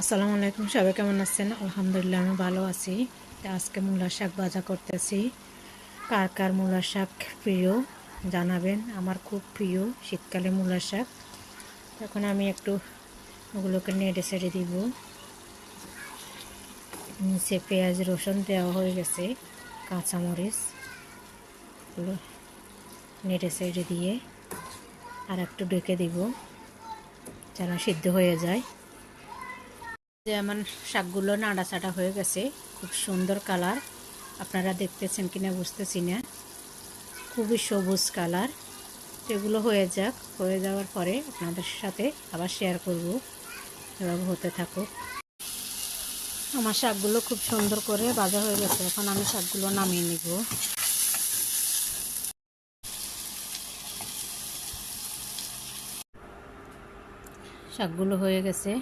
আসসালামু আলাইকুম, সবাই কেমন আছেন? আলহামদুলিল্লাহ আমি ভালো আছি। তো আজকে মূলার শাক ভাজা করতেছি। কার কার মূলার শাক প্রিয় জানাবেন। আমার খুব প্রিয় শীতকালে মূলার শাক। এখন আমি একটু ওগুলোকে নেড়ে ছেড়ে দিব। নিচে পেঁয়াজ রসুন দেওয়া হয়ে গেছে, কাঁচামরিচ ওগুলো নেড়ে ছেড়ে দিয়ে আর একটু ঢেকে দিব যেন সিদ্ধ হয়ে যায়। যে আমার শাকগুলো নাড়াচাড়া হয়ে গেছে, খুব সুন্দর কালার। আপনারা দেখতেছেন কিনা বুঝতেছি না, খুবই সবুজ কালার। এগুলো হয়ে যাক, হয়ে যাওয়ার পরে আপনাদের সাথে আবার শেয়ার করব। এভাবে হতে থাকুক। আমার শাকগুলো খুব সুন্দর করে ভাজা হয়ে গেছে, এখন আমি শাকগুলো নামিয়ে নিব। শাকগুলো হয়ে গেছে।